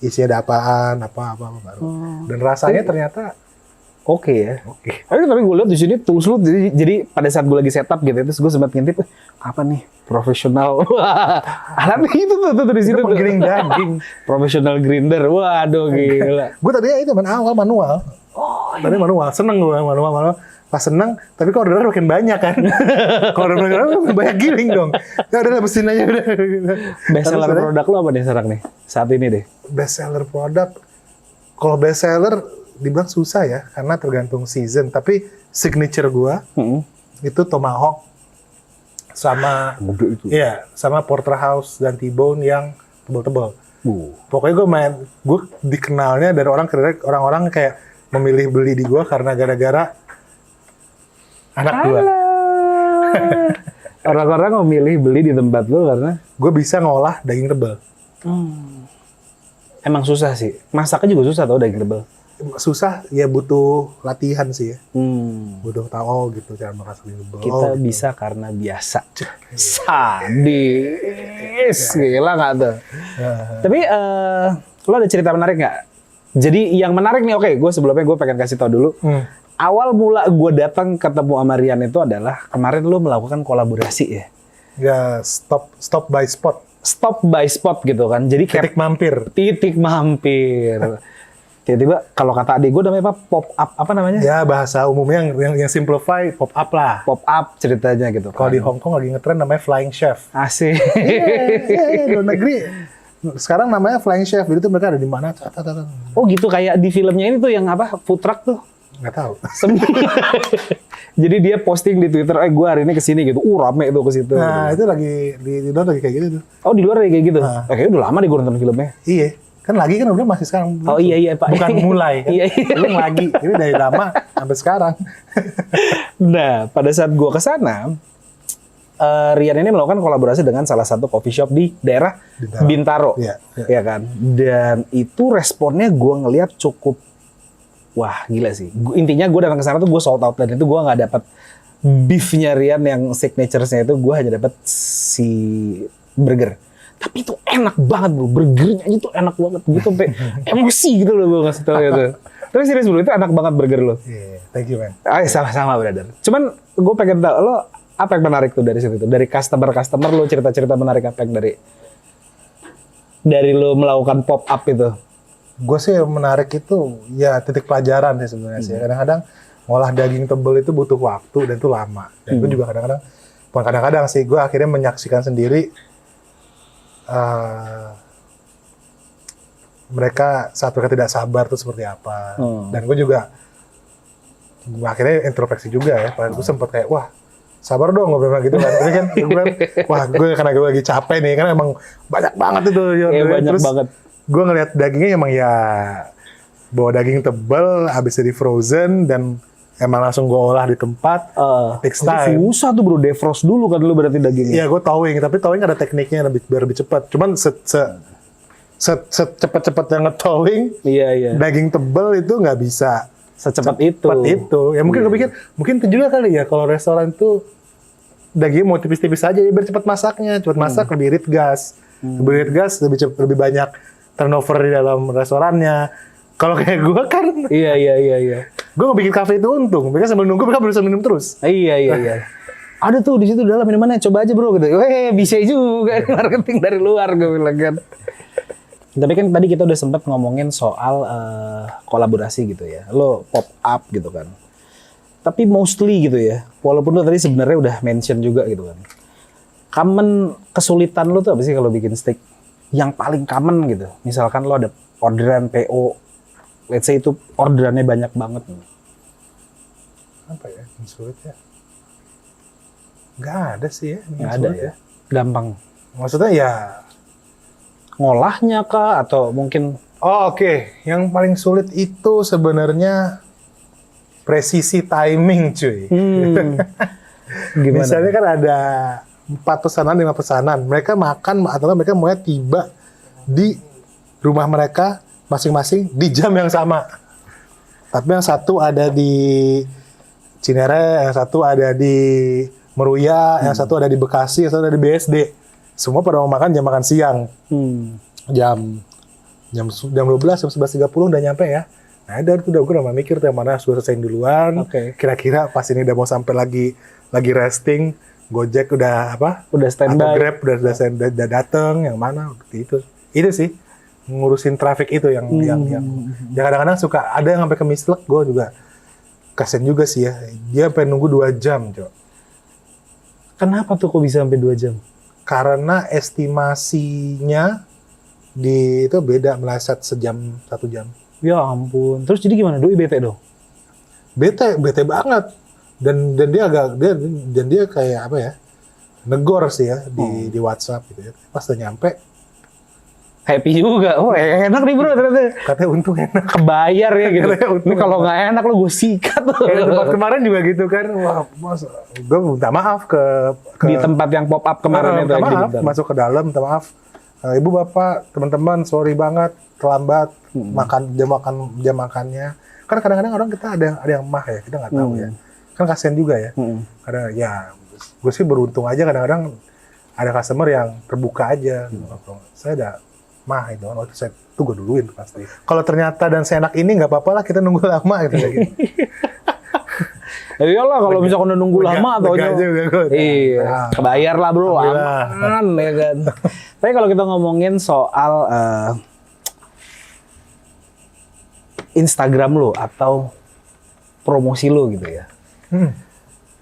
Isinya ada apaan, apa baru. Dan rasanya ternyata Oke ya. oke. Tapi gue lihat di sini tools lu jadi pada saat gue lagi setup gitu, terus gue sempat ngintip apa nih profesional. Alat itu tuh di situ Itu penggiling daging. Professional grinder. Waduh gila. Gue tadinya itu awal manual. Tadi manual, seneng gue manual. Pas seneng, tapi kalau orderan makin banyak kan. Kalau orderan makin banyak giling dong. Ya udah mesin aja udah. Best seller produk lo apa nih sekarang nih saat ini deh? Best seller produk, kalau best seller dibilang susah ya, karena tergantung season. Tapi signature gua itu tomahawk sama iya, sama porterhouse dan T-bone yang tebal-tebal. Pokoknya gue dikenalnya dari orang-orang kayak memilih beli di gua karena gara-gara anak gua. Orang-orang memilih beli di tempat lo karena gue bisa ngolah daging tebal. Emang susah sih. Masaknya juga susah tau daging tebal. Susah ya, butuh latihan sih ya. Butuh tahu gitu cara makan daging tebal. Kita gitu. bisa karena biasa. Sadis. Gila nggak tuh? Tapi lo ada cerita menarik nggak? Jadi yang menarik nih, oke, gue sebelumnya gue pengen kasih tau dulu. Awal mula gue datang ketemu sama Rian itu adalah kemarin lo melakukan kolaborasi ya? Ya, stop by spot. Stop by spot gitu kan. Jadi Titik mampir. Tiba-tiba kalau kata adik gue namanya apa? Pop up apa namanya? Ya, bahasa umumnya yang simplify pop up lah. Pop up ceritanya gitu. Kalau di Hong Kong lagi ngetren namanya flying chef. Asik. Iya, di luar negeri. Sekarang namanya flying chef. Jadi tuh mereka ada di mana? Oh gitu, kayak di filmnya ini tuh yang apa? Food truck tuh. Nggak tahu. Jadi dia posting di Twitter, gue hari ini kesini gitu. Rame tuh ke situ. Nah, itu lagi di luar lagi kayak gitu tuh. Oh, di luar kayak gitu. Kayaknya udah lama deh gue nonton filmnya. Iya. Kan lagi kan udah masih sekarang. Oh iya Pak. Bukan mulai kan. Iya. Belum lagi. Ini dari lama sampai sekarang. Nah, pada saat gue kesana, Rian ini melakukan kolaborasi dengan salah satu coffee shop di daerah Bintaro. Iya. Ya kan? Dan itu responnya gue ngelihat cukup, wah gila sih. Intinya gue datang ke sana tuh gue sold out, dan itu gue nggak dapat beefnya Rian yang signature-nya itu, gue hanya dapat si burger. Tapi itu enak banget bro, burgernya itu enak banget. Gue tuh sampai emosi gitu loh gue ngasih tau gitu. Tapi serius bro, itu enak banget burger lo. Iya, thank you man. Sama-sama brother. Cuman gue pengen tahu lo apa yang menarik tuh dari situ tuh, dari customer lo, cerita-cerita menarik apa yang dari lo melakukan pop up itu? Gue sih yang menarik itu ya titik pelajaran sih sebenarnya sih. Kadang-kadang ngolah daging tebel itu butuh waktu dan itu lama. Dan gue juga kadang-kadang, bukan kadang-kadang sih, gue akhirnya menyaksikan sendiri mereka saat mereka tidak sabar itu seperti apa. Dan gue juga akhirnya introspeksi juga ya. Padahal gue sempet kayak, wah sabar dong ngobrol gitu kan. Tapi kan gue bilang, wah gue karena gue lagi capek nih, karena emang banyak banget itu. Iya banyak terus banget. gue ngeliat dagingnya emang ya bawa daging tebel, habis di frozen dan emang langsung gue olah di tempat. Takes time. Susah tuh bro, defrost dulu kan lu berarti dagingnya. Iya gue towing, tapi towing ada tekniknya biar lebih cepat. Cuman secepat-cepatnya nge-towing, Iya. daging tebel itu nggak bisa Secepat itu. cepat itu. Ya mungkin gue pikir, mungkin itu juga kali ya kalau restoran itu dagingnya mau tipis-tipis aja ya biar cepat masaknya. Cepat masak lebih irit gas. Lebih irit gas, lebih banyak turnover di dalam restorannya. Kalau kayak gue kan, Iya. gue mau bikin kafe itu untung. Mereka sambil nunggu, mereka bisa minum terus. Iya. Ada tuh di situ dalam minumannya, coba aja bro gitu. Weh, bisa juga marketing dari luar gue bilang kan. Tapi kan tadi kita udah sempat ngomongin soal kolaborasi gitu ya. Lo pop up gitu kan. Tapi mostly gitu ya. Walaupun lo tadi sebenarnya udah mention juga gitu kan. Common kesulitan lo tuh apa sih kalau bikin steak? Yang paling common gitu. Misalkan lo ada orderan PO, let's say itu orderannya banyak banget. Apa ya, yang sulit ya? Nggak ada sih ya. Nggak ada ya. Gampang. Maksudnya ya, Ngolahnya kah atau mungkin oke. Yang paling sulit itu sebenarnya presisi timing, cuy. gimana? Misalnya kan ada 4 pesanan, 5 pesanan. Mereka makan atau mereka mau tiba di rumah mereka masing-masing di jam yang sama. Tapi yang satu ada di Cinere, yang satu ada di Meruya, yang satu ada di Bekasi, yang satu ada di BSD. Semua pada mau makan jam makan siang. Jam 12, jam 11.30 udah nyampe ya. Nah, gue udah mikir tuh yang mana sudah selesai duluan. Kira-kira pas ini udah mau sampai lagi resting, Gojek udah apa? Udah standby. Atau Grab udah dateng, yang mana itu. Itu sih ngurusin traffic itu yang kadang-kadang suka ada yang sampai ke mislek. Gue juga kasian juga sih ya. Dia pengen nunggu 2 jam, Cok. Kenapa tuh kok bisa sampai 2 jam? Karena estimasinya itu beda, meleset 1 jam. Ya ampun. Terus jadi gimana? Doi bete dong? Bete banget. Dan dia kayak apa ya? Negor sih ya di WhatsApp gitu ya. Pas udah nyampe, happy juga. Oh enak nih bro ternyata. katanya untung enak. Kebayar ya gitu. Ini kalau nggak enak lo gue sikat. Kayak tempat kemarin juga gitu kan. Wah, gue minta maaf ke di tempat yang pop up kemarin itu. Maaf, masuk ke dalam, minta maaf. Ibu bapak, teman-teman, sorry banget terlambat jam makannya. Kan kadang-kadang orang kita ada yang mah ya, kita nggak tahu ya. Kan kasian juga ya. Kadang ya, gue sih beruntung aja kadang-kadang ada customer yang terbuka aja. Saya ada mah itu, waktu saya tunggu duluin pasti. Kalau ternyata dan seenak ini nggak apa-apa lah, kita nunggu lama gitu. Iyalah kalau misalkan udah nunggu lama atau iya, kebayar lah bro, aman ya kan. Tapi kalau kita ngomongin soal Instagram lo atau promosi lo gitu ya,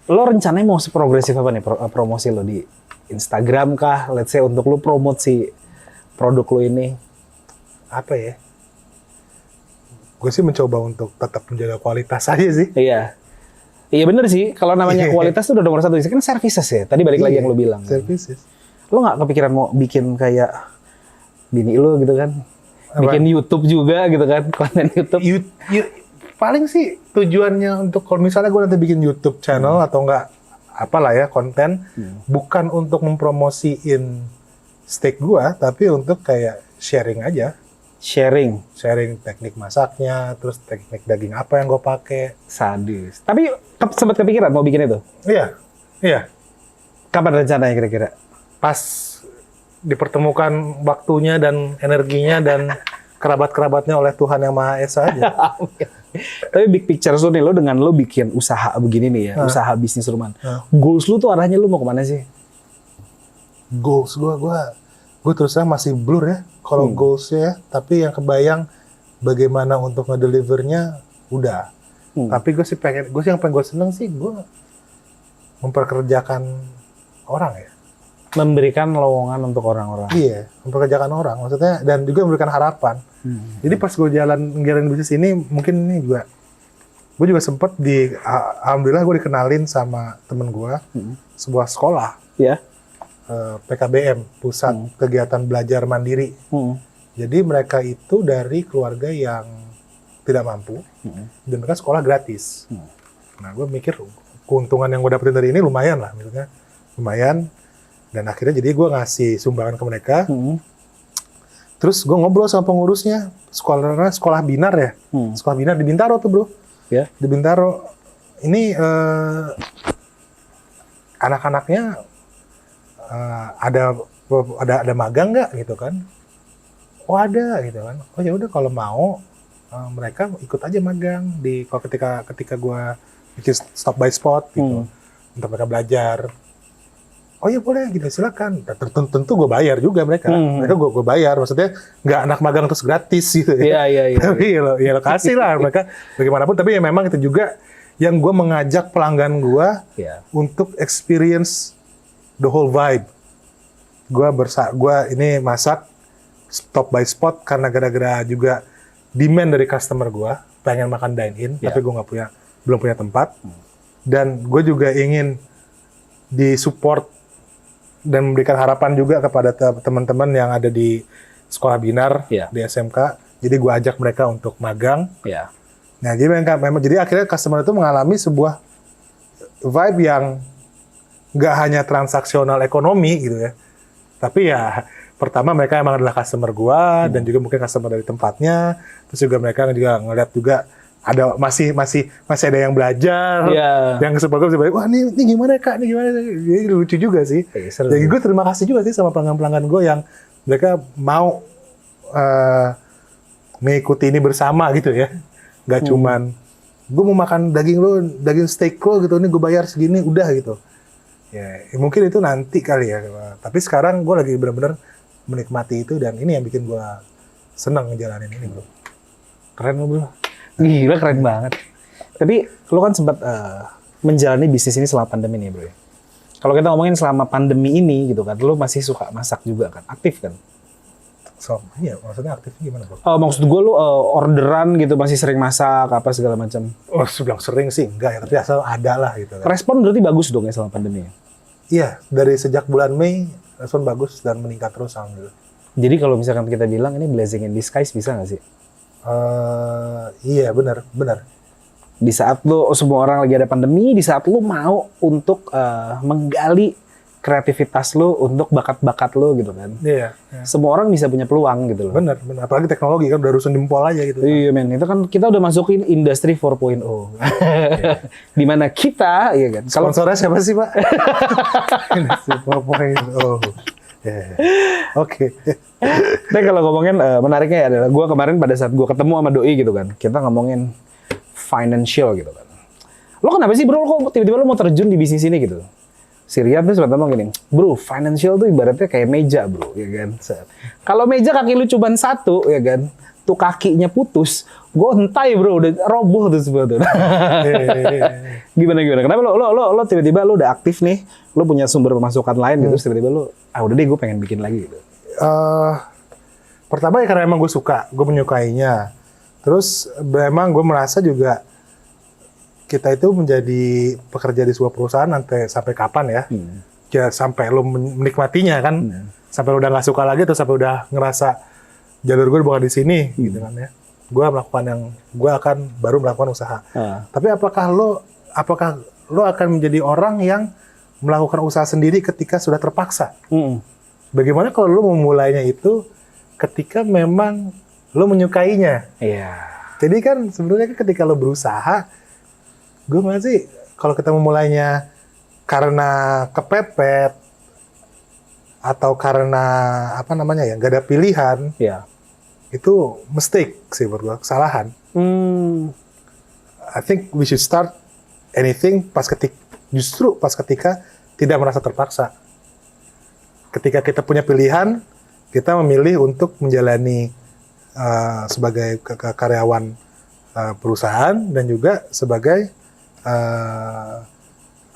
lo rencananya mau seprogresif apa nih promosi lo di Instagram kah? Let's say untuk lo promote si produk lo ini. Apa ya? Gue sih mencoba untuk tetap menjaga kualitas aja sih. Iya bener sih, kalau namanya kualitas itu udah nomor 1. Kan services ya, tadi balik lagi yang lo bilang. Services. Lo nggak kepikiran mau bikin kayak bini lo gitu kan? Bikin YouTube juga gitu kan, konten YouTube. Paling sih tujuannya untuk kalau misalnya gue nanti bikin YouTube channel atau enggak apalah ya konten, bukan untuk mempromosiin steak gue, tapi untuk kayak sharing aja. Sharing teknik masaknya, terus teknik daging apa yang gue pakai. Sadis. Tapi sempat kepikiran mau bikin itu? Iya. Kapan rencananya kira-kira? Pas dipertemukan waktunya dan energinya dan kerabat-kerabatnya oleh Tuhan Yang Maha Esa aja. Tapi big picture lu nih, lo dengan lo bikin usaha begini nih ya, usaha bisnis rumahan. Goals lu tuh arahnya lu mau kemana sih? Goals gue terus terang masih blur ya. Kalau goalsnya ya, tapi yang kebayang bagaimana untuk ngedelivernya udah. Tapi gue sih yang pengen gue seneng sih gue memperkerjakan orang ya. Memberikan lowongan untuk orang-orang. Iya, memperkerjakan orang maksudnya, dan juga memberikan harapan. Jadi pas gue jalan bisnis ini, mungkin ini juga gue juga sempet alhamdulillah gue dikenalin sama temen gue sebuah sekolah, Ya. PKBM, Pusat Kegiatan Belajar Mandiri. Jadi mereka itu dari keluarga yang tidak mampu dan mereka sekolah gratis. Nah, gue mikir keuntungan yang gue dapetin dari ini lumayan lah, maksudnya lumayan. Dan akhirnya jadi gue ngasih sumbangan ke mereka. Terus gue ngobrol sama pengurusnya, sekolah Binar ya. Sekolah Binar di Bintaro tuh bro. Ya. Di Bintaro. Ini anak-anaknya ada magang nggak gitu kan? Oh ada gitu kan. Oh ya udah kalau mau mereka ikut aja magang kalau ketika gue bikin stop by spot gitu untuk mereka belajar. Oh iya boleh gitu, silakan. Tentu gue bayar juga mereka gue bayar, maksudnya nggak anak magang terus gratis gitu ya. Iya. Tapi ya lo kasih lah mereka bagaimanapun. Tapi ya memang itu juga yang gue mengajak pelanggan gue untuk experience the whole vibe. Gue ini masak stop by spot karena gara-gara juga demand dari customer gue pengen makan dine in, tapi gue belum punya tempat. Dan gue juga ingin disupport dan memberikan harapan juga kepada teman-teman yang ada di sekolah Binar di SMK. Jadi gue ajak mereka untuk magang. Nah, jadi memang jadi akhirnya customer itu mengalami sebuah vibe yang nggak hanya transaksional ekonomi gitu ya. Tapi ya pertama mereka emang adalah customer gue dan juga mungkin customer dari tempatnya. Terus juga mereka juga ngeliat juga ada masih ada yang belajar, yang sebagainya bisa balik, wah ini gimana kak, ini gimana, jadi lucu juga sih. Jadi gue terima kasih juga sih sama pelanggan-pelanggan gue yang mereka mau mengikuti ini bersama gitu ya, nggak cuman gue mau makan daging steak lo gitu, ini gue bayar segini udah gitu. Ya mungkin itu nanti kali ya, tapi sekarang gue lagi benar-benar menikmati itu dan ini yang bikin gue senang ngejalanin ini bro. Keren lo bro. Gila keren banget. Tapi lo kan sempat menjalani bisnis ini selama pandemi nih bro. Kalau kita ngomongin selama pandemi ini gitu kan, lo masih suka masak juga kan, aktif kan? Iya, maksudnya aktifnya gimana bro? Maksud gue lo orderan gitu, masih sering masak apa segala macam? Oh, bilang sering sih enggak ya, tapi asal ada lah gitu kan. Respon berarti bagus dong ya selama pandemi? Iya, dari sejak bulan Mei respon bagus dan meningkat terus alhamdulillah. Jadi kalau misalkan kita bilang ini blessing in disguise bisa nggak sih? Iya benar. Di saat lo semua orang lagi ada pandemi, di saat lo mau untuk menggali kreativitas lo untuk bakat-bakat lo gitu kan. Iya. Semua orang bisa punya peluang gitu loh. Benar. Apalagi teknologi kan udah urusan jempol aja gitu. Iya men, itu kan kita udah masukin industri 4.0. Di mana kita, iya kan. Sponsornya siapa sih Pak? Industri 4.0. Oke. Tapi kalau ngomongin menariknya adalah gue kemarin pada saat gue ketemu sama Doi gitu kan, kita ngomongin financial gitu kan. Lo kenapa sih bro, kok tiba-tiba lo mau terjun di bisnis ini gitu? Si Rian tuh sempat ngomong gini, bro financial tuh ibaratnya kayak meja bro, ya kan. Kalau meja kaki lu cuma satu, ya kan, tuh kakinya putus, gue hentai bro, udah roboh tuh semua tuh. Gimana? Kenapa lo tiba-tiba lo udah aktif nih, lo punya sumber pemasukan lain gitu, terus tiba-tiba lo, udah deh gue pengen bikin lagi gitu. Pertama ya karena emang gue menyukainya. Terus memang gue merasa juga kita itu menjadi pekerja di sebuah perusahaan sampai kapan ya? Ya sampai lo menikmatinya kan, sampai lo udah nggak suka lagi atau sampai udah ngerasa jalur gue bukan di sini gitu kan ya. Gue akan baru melakukan usaha. Tapi apakah lo akan menjadi orang yang melakukan usaha sendiri ketika sudah terpaksa? Bagaimana kalau lo memulainya itu ketika memang lo menyukainya? Iya. Jadi kan sebenarnya ketika lo berusaha, gue masih kalau kita memulainya karena kepepet atau karena nggak ada pilihan, itu mistake sih buat gue, kesalahan. I think we should start anything justru pas ketika tidak merasa terpaksa. Ketika kita punya pilihan, kita memilih untuk menjalani sebagai karyawan perusahaan dan juga sebagai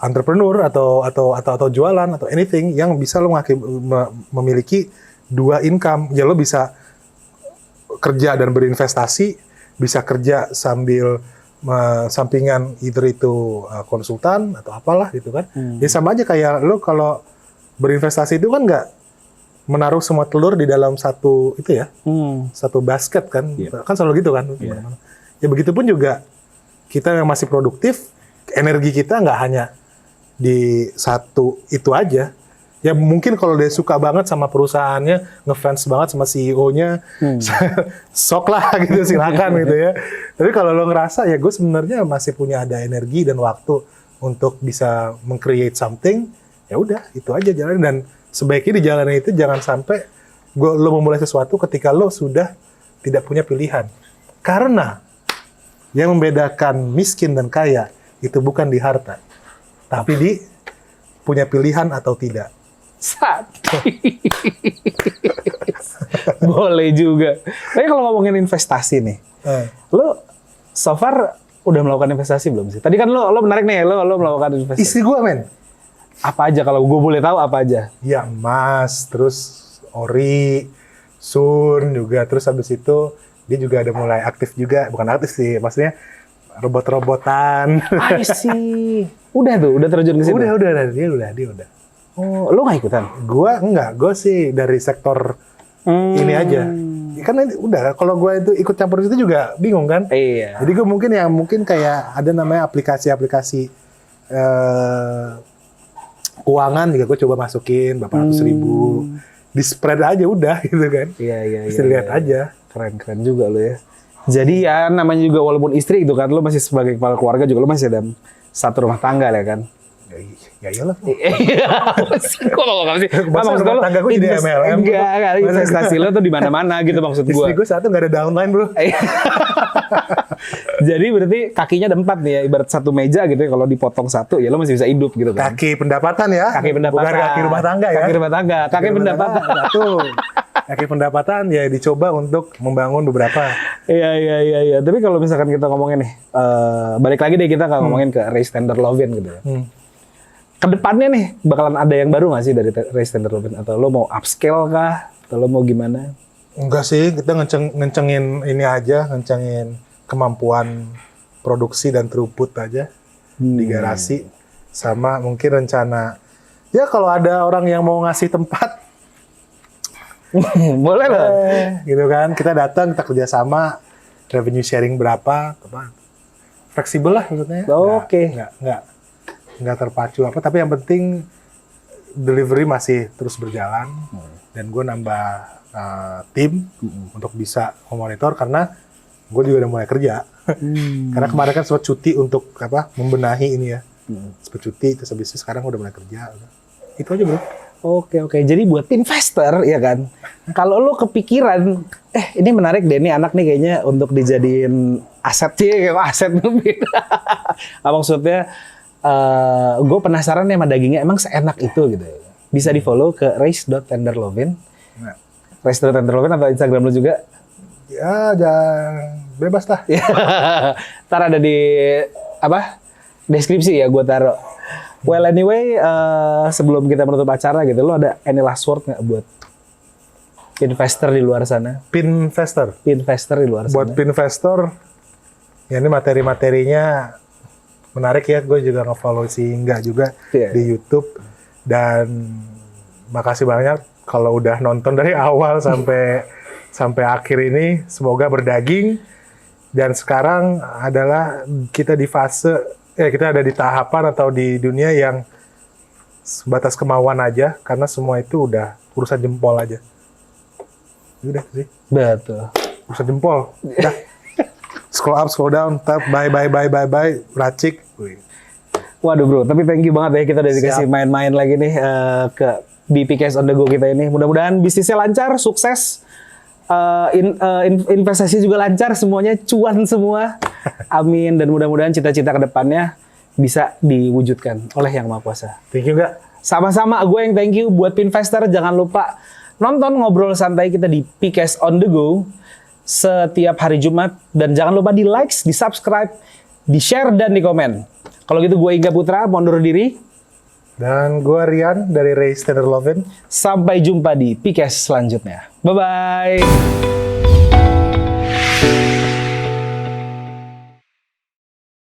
entrepreneur atau jualan atau anything yang bisa lo memiliki dua income. Ya lo bisa kerja dan berinvestasi, bisa kerja sambil sampingan either itu konsultan atau apalah gitu kan. Ya sama aja kayak lo kalau berinvestasi itu kan nggak menaruh semua telur di dalam satu itu ya, satu basket kan. Kan selalu gitu kan. Ya begitupun juga kita yang masih produktif, energi kita nggak hanya di satu itu aja. Ya mungkin kalau dia suka banget sama perusahaannya, ngefans banget sama CEO-nya, sok lah gitu, silakan gitu ya. Tapi kalau lo ngerasa ya gue sebenarnya masih punya ada energi dan waktu untuk bisa meng-create something, ya udah itu aja jalan. Dan sebaiknya di jalan itu jangan sampai lo memulai sesuatu ketika lo sudah tidak punya pilihan. Karena yang membedakan miskin dan kaya itu bukan di harta, tapi di punya pilihan atau tidak. Boleh juga. Tapi kalau ngomongin investasi nih, lo so far udah melakukan investasi belum sih? Tadi kan lo menarik nih, lo melakukan investasi. Istri gue men. Apa aja kalau gue boleh tahu apa aja? Ya emas, terus ori, sun juga, terus habis itu dia juga ada mulai aktif juga, bukan aktif sih, maksudnya robot-robotan. I see. Udah terjun ke situ. Dia udah. Oh, lo nggak ikutan? Gua enggak, gue sih dari sektor ini aja. Kan udah, kalau gue itu ikut campur itu juga bingung kan? Iya. Jadi gue mungkin kayak ada namanya aplikasi keuangan juga gue coba masukin berapa ratus ribu, di spread aja udah gitu kan? Iya. Bisa lihat aja. Keren juga lo ya. Jadi ya namanya juga walaupun istri itu kan, lo masih sebagai kepala keluarga juga lo masih dalam satu rumah tangga ya kan? Ya iyalah. Kok nggak sih? Maksud lo tangga gue jadi MLM. Enggak, investasi lo tuh di mana-mana gitu maksud gue. Istri gue satu nggak ada downline bro. Jadi berarti kakinya ada 4 nih ya, ibarat satu meja gitu ya, kalau dipotong satu ya lo masih bisa hidup gitu kan. Kaki pendapatan ya. Kaki pendapatan. Bukan kaki rumah tangga ya. Kaki rumah tangga, kaki pendapatan. Satu. Kaki pendapatan ya dicoba untuk membangun beberapa. Iya. Tapi kalau misalkan kita ngomongin nih, balik lagi deh kita ngomongin ke Ray Standard Lovin gitu ya. Kedepannya nih bakalan ada yang baru nggak sih dari Ray Standard Lovin? Atau lo mau upscale kah? Atau lo mau gimana? Enggak sih, kita ngencengin ini aja, ngencengin kemampuan produksi dan throughput aja di garasi. Sama mungkin rencana, ya kalau ada orang yang mau ngasih tempat, boleh lah. Gitu kan, kita datang, kita kerjasama, revenue sharing berapa, fleksibel lah maksudnya. Oke. Nggak terpacu apa, tapi yang penting delivery masih terus berjalan dan gue nambah tim untuk bisa memonitor karena gue juga udah mulai kerja. Karena kemarin kan sempat cuti untuk membenahi ini ya, sempat cuti terus habis itu sekarang udah mulai kerja. Itu aja bro. Oke. Jadi buat investor ya kan, kalau lo kepikiran, ini menarik deh, ini anak nih kayaknya untuk dijadiin aset sih, aset lebih. Maksudnya, gue penasaran nih sama dagingnya, emang seenak itu gitu. Bisa di follow ke race.tenderlovin. Race.tenderlovin atau Instagram lo juga? Ya, jangan bebas lah. Ntar ada di deskripsi ya gue taruh. Well anyway, sebelum kita menutup acara gitu, lo ada any last word nggak buat investor di luar sana? Pinvestor Pinvestor di luar sana. Buat pinvestor, ya ini materi-materinya menarik ya. Gue juga nge-follow si Ingga juga di YouTube. Dan makasih banyak kalau udah nonton dari awal sampai akhir ini. Semoga berdaging. Dan sekarang adalah kita di fase, kita ada di tahapan atau di dunia yang sebatas kemauan aja. Karena semua itu udah urusan jempol aja. Udah sih. Betul. Urusan jempol. Udah. Scroll up, scroll down, tap, bye, racik. Waduh bro, tapi thank you banget ya kita udah dikasih main-main lagi nih ke BPKS on the go kita ini. Mudah-mudahan bisnisnya lancar, sukses, investasi juga lancar, semuanya cuan semua. Amin, dan mudah-mudahan cita-cita ke depannya bisa diwujudkan oleh Yang Maha Kuasa. Thank you Kak. Sama-sama, gue yang thank you buat Pinvestor. Jangan lupa nonton ngobrol santai kita di PKS on the go. setiap hari Jumat. Dan jangan lupa di like, di subscribe, di share, dan di komen. Kalau gitu gue Ingga Putra, mundur diri. Dan gue Rian dari Ray Standard Lovin. Sampai jumpa di Pikes selanjutnya. Bye-bye.